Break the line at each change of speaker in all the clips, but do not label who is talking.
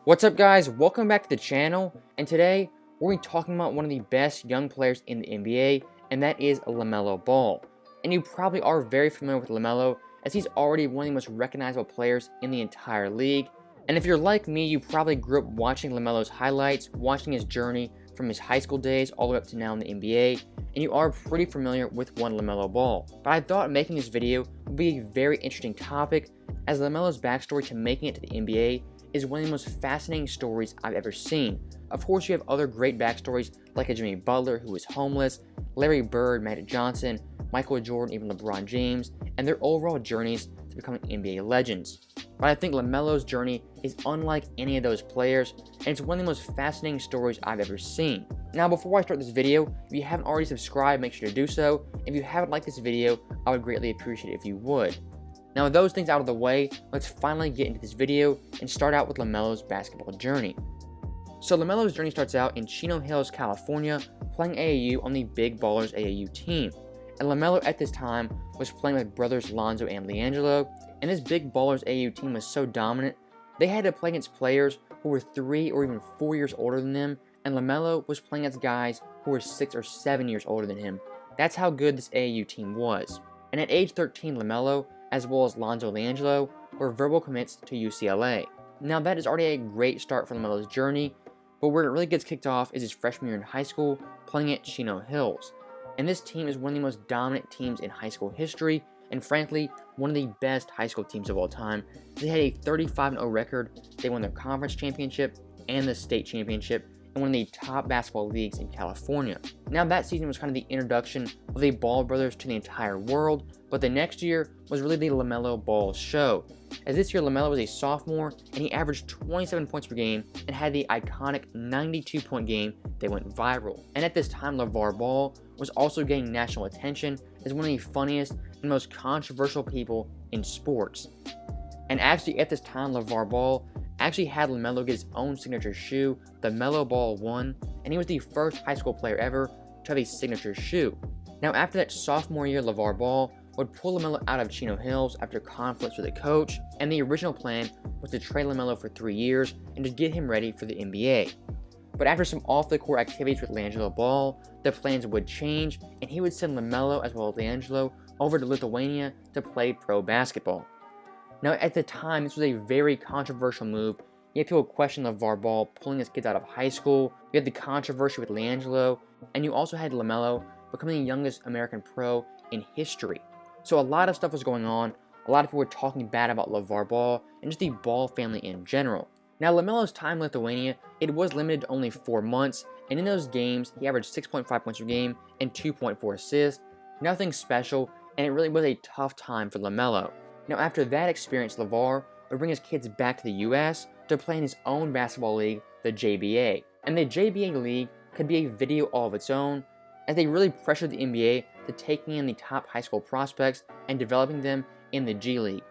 What's up, guys? Welcome back to the channel, and today we're going to be talking about one of the best young players in the NBA, and that is LaMelo Ball. And you probably are very familiar with LaMelo, as he's already one of the most recognizable players in the entire league. And if you're like me, you probably grew up watching LaMelo's highlights, watching his journey from his high school days all the way up to now in the NBA, and you are pretty familiar with one LaMelo Ball. But I thought making this video would be a very interesting topic, as LaMelo's backstory to making it to the NBA is one of the most fascinating stories I've ever seen. Of course, you have other great backstories like a Jimmy Butler who was homeless, Larry Bird, Magic Johnson, Michael Jordan, even LeBron James, and their overall journeys to becoming NBA legends. But I think LaMelo's journey is unlike any of those players, and it's one of the most fascinating stories I've ever seen. Now, before I start this video, if you haven't already subscribed, make sure to do so. If you haven't liked this video, I would greatly appreciate it if you would. Now, with those things out of the way, let's finally get into this video and start out with LaMelo's basketball journey. So LaMelo's journey starts out in Chino Hills, California, playing AAU on the Big Ballers AAU team. And LaMelo at this time was playing with brothers Lonzo and LiAngelo, and this Big Ballers AAU team was so dominant, they had to play against players who were 3 or even 4 years older than them, and LaMelo was playing against guys who were 6 or 7 years older than him. That's how good this AAU team was. And at age 13, LaMelo, as well as Lonzo LiAngelo, were verbal commits to UCLA. Now that is already a great start for LaMelo's journey, but where it really gets kicked off is his freshman year in high school, playing at Chino Hills. And this team is one of the most dominant teams in high school history, and frankly, one of the best high school teams of all time. They had a 35-0 record, they won their conference championship and the state championship, and one of the top basketball leagues in California. Now that season was kind of the introduction of the Ball brothers to the entire world, but the next year was really the LaMelo Ball show. As this year LaMelo was a sophomore and he averaged 27 points per game and had the iconic 92-point game that went viral. And at this time LeVar Ball was also getting national attention as one of the funniest and most controversial people in sports. And actually at this time LeVar Ball actually had LaMelo get his own signature shoe, the Melo Ball 1, and he was the first high school player ever to have a signature shoe. Now after that sophomore year, LeVar Ball would pull LaMelo out of Chino Hills after conflicts with the coach, and the original plan was to trade LaMelo for 3 years and to get him ready for the NBA. But after some off-the-court activities with LiAngelo Ball, the plans would change, and he would send LaMelo as well as LiAngelo over to Lithuania to play pro basketball. Now at the time, this was a very controversial move. You had people question LeVar Ball pulling his kids out of high school, you had the controversy with LiAngelo, and you also had LaMelo becoming the youngest American pro in history. So a lot of stuff was going on, a lot of people were talking bad about LeVar Ball, and just the Ball family in general. Now LaMelo's time in Lithuania, it was limited to only 4 months, and in those games, he averaged 6.5 points per game and 2.4 assists, nothing special, and it really was a tough time for LaMelo. Now after that experience, LeVar would bring his kids back to the US to play in his own basketball league, the JBA. And the JBA league could be a video all of its own, as they really pressured the NBA to taking in the top high school prospects and developing them in the G League.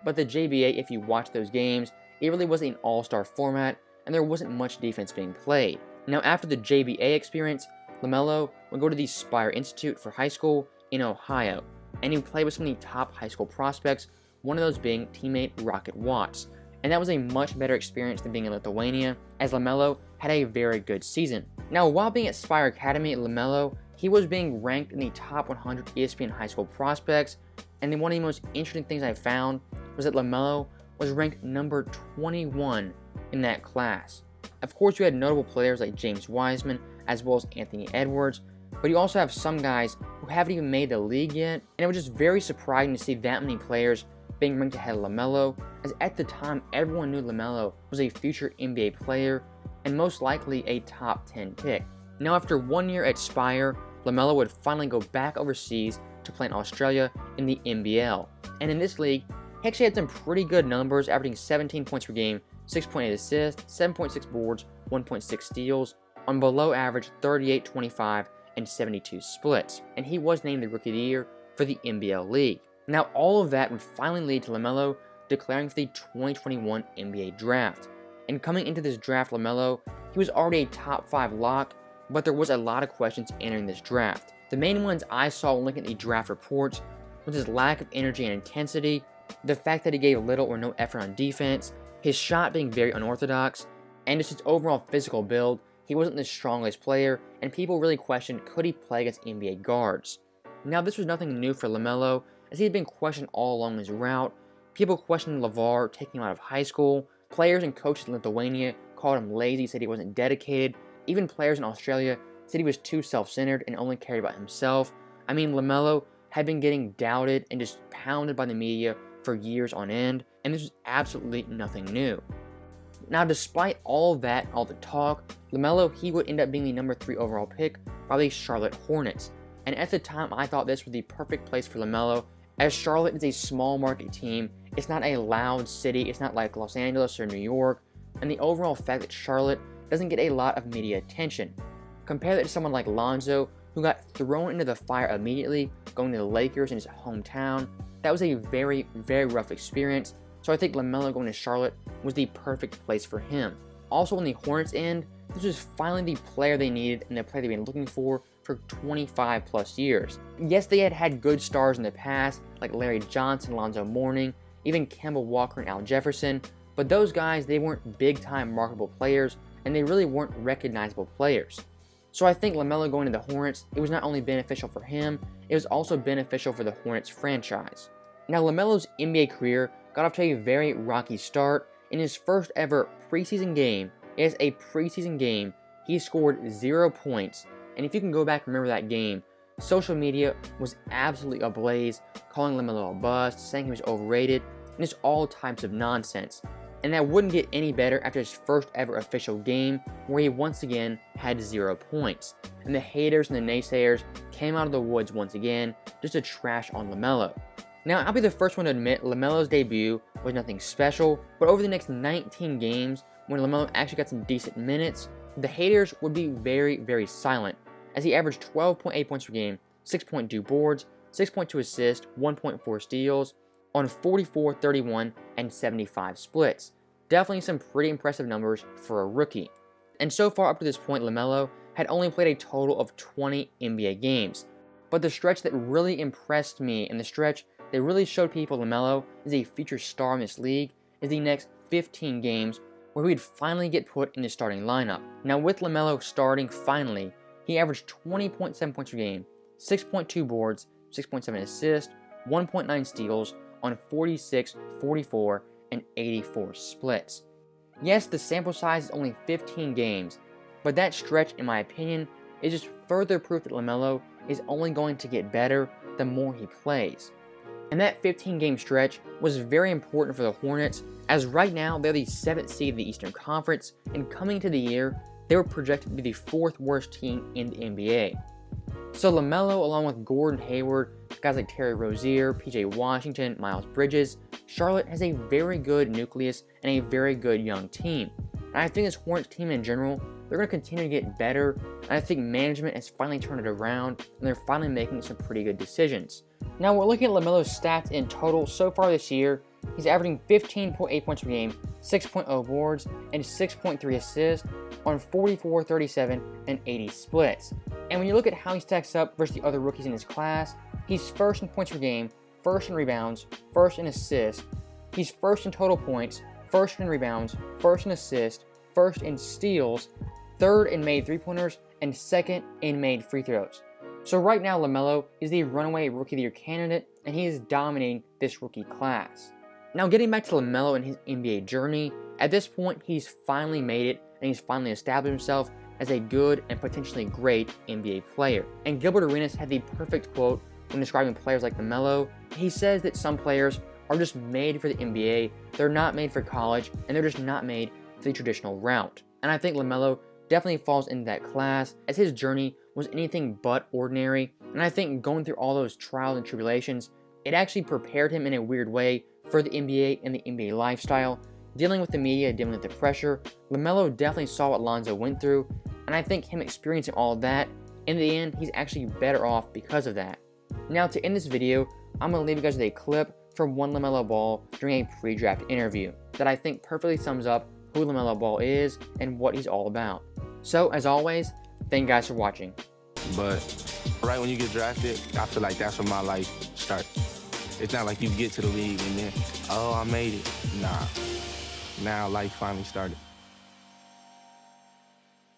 But the JBA, if you watch those games, it really was an all-star format, and there wasn't much defense being played. Now after the JBA experience, LaMelo would go to the Spire Institute for High School in Ohio, and he would play with some of the top high school prospects, one of those being teammate Rocket Watts. And that was a much better experience than being in Lithuania, as LaMelo had a very good season. Now while being at Spire Academy, LaMelo, he was being ranked in the top 100 ESPN high school prospects, and then one of the most interesting things I found was that LaMelo was ranked number 21 in that class. Of course, you had notable players like James Wiseman as well as Anthony Edwards, but you also have some guys who haven't even made the league yet, and it was just very surprising to see that many players being ranked ahead of LaMelo, as at the time everyone knew LaMelo was a future NBA player and most likely a top 10 pick. Now after 1 year at Spire, LaMelo would finally go back overseas to play in Australia in the NBL. And in this league, he actually had some pretty good numbers, averaging 17 points per game, 6.8 assists, 7.6 boards, 1.6 steals, on below average 38, 25, and 72 splits. And he was named the Rookie of the Year for the NBL League. Now all of that would finally lead to LaMelo declaring for the 2021 NBA Draft. And coming into this draft, LaMelo, he was already a top 5 lock, but there was a lot of questions entering this draft. The main ones I saw when looking at the draft reports was his lack of energy and intensity, the fact that he gave little or no effort on defense, his shot being very unorthodox, and just his overall physical build, he wasn't the strongest player, and people really questioned could he play against NBA guards. Now this was nothing new for LaMelo, as he had been questioned all along his route. People questioned LeVar taking him out of high school. Players and coaches in Lithuania called him lazy, said he wasn't dedicated. Even players in Australia said he was too self-centered and only cared about himself. I mean, LaMelo had been getting doubted and just pounded by the media for years on end, and this was absolutely nothing new. Now, despite all that, all the talk, LaMelo, he would end up being the number 3 overall pick by the Charlotte Hornets. And at the time, I thought this was the perfect place for LaMelo, as Charlotte is a small market team. It's not a loud city, it's not like Los Angeles or New York, and the overall fact that Charlotte doesn't get a lot of media attention. Compare that to someone like Lonzo, who got thrown into the fire immediately, going to the Lakers in his hometown. That was a very, very rough experience, so I think LaMelo going to Charlotte was the perfect place for him. Also on the Hornets end, this was finally the player they needed and the player they've been looking for 25 plus years. Yes, they had had good stars in the past, like Larry Johnson, Lonzo Mourning, even Kemba Walker and Al Jefferson, but those guys, they weren't big-time marketable players, and they really weren't recognizable players. So I think LaMelo going to the Hornets, it was not only beneficial for him, it was also beneficial for the Hornets franchise. Now LaMelo's NBA career got off to a very rocky start. In his first ever preseason game, he scored 0 points. And if you can go back and remember that game, social media was absolutely ablaze, calling LaMelo a bust, saying he was overrated, and just all types of nonsense. And that wouldn't get any better after his first ever official game, where he once again had 0 points. And the haters and the naysayers came out of the woods once again, just to trash on LaMelo. Now, I'll be the first one to admit LaMelo's debut was nothing special, but over the next 19 games, when LaMelo actually got some decent minutes, the haters would be very, very silent, as he averaged 12.8 points per game, 6.2 boards, 6.2 assists, 1.4 steals, on 44, 31, and 75 splits. Definitely some pretty impressive numbers for a rookie. And so far up to this point, LaMelo had only played a total of 20 NBA games. But the stretch that really impressed me, and the stretch that really showed people LaMelo is a future star in this league, is the next 15 games where he'd finally get put in the starting lineup. Now with LaMelo starting finally, he averaged 20.7 points per game, 6.2 boards, 6.7 assists, 1.9 steals, on 46, 44, and 84 splits. Yes, the sample size is only 15 games, but that stretch, in my opinion, is just further proof that LaMelo is only going to get better the more he plays. And that 15-game stretch was very important for the Hornets, as right now they're the 7th seed in the Eastern Conference, and coming to the year, they were projected to be the 4th worst team in the NBA. So LaMelo, along with Gordon Hayward, guys like Terry Rozier, PJ Washington, Miles Bridges, Charlotte has a very good nucleus and a very good young team. And I think this Hornets team in general, they're going to continue to get better, and I think management has finally turned it around, and they're finally making some pretty good decisions. Now we're looking at LaMelo's stats in total so far this year. He's averaging 15.8 points per game, 6.0 boards, and 6.3 assists on 44, 37, and 80 splits. And when you look at how he stacks up versus the other rookies in his class, he's first in points per game, first in rebounds, first in assists, he's first in total points, first in rebounds, first in assists, first in steals, third in made three-pointers, and second in made free throws. So right now, LaMelo is the runaway Rookie of the Year candidate, and he is dominating this rookie class. Now getting back to LaMelo and his NBA journey, at this point he's finally made it, and he's finally established himself as a good and potentially great NBA player. And Gilbert Arenas had the perfect quote when describing players like LaMelo. He says that some players are just made for the NBA, they're not made for college, and they're just not made for the traditional route. And I think LaMelo definitely falls into that class, as his journey was anything but ordinary, and I think going through all those trials and tribulations, it actually prepared him in a weird way for the NBA and the NBA lifestyle. Dealing with the media, dealing with the pressure, LaMelo definitely saw what Lonzo went through, and I think him experiencing all of that, in the end, he's actually better off because of that. Now to end this video, I'm going to leave you guys with a clip from one LaMelo Ball during a pre-draft interview that I think perfectly sums up who LaMelo Ball is and what he's all about. So, as always, thank you guys for watching.
But right when you get drafted, I feel like that's when my life starts. It's not like you get to the league and then, oh, I made it. Nah. Now life finally started.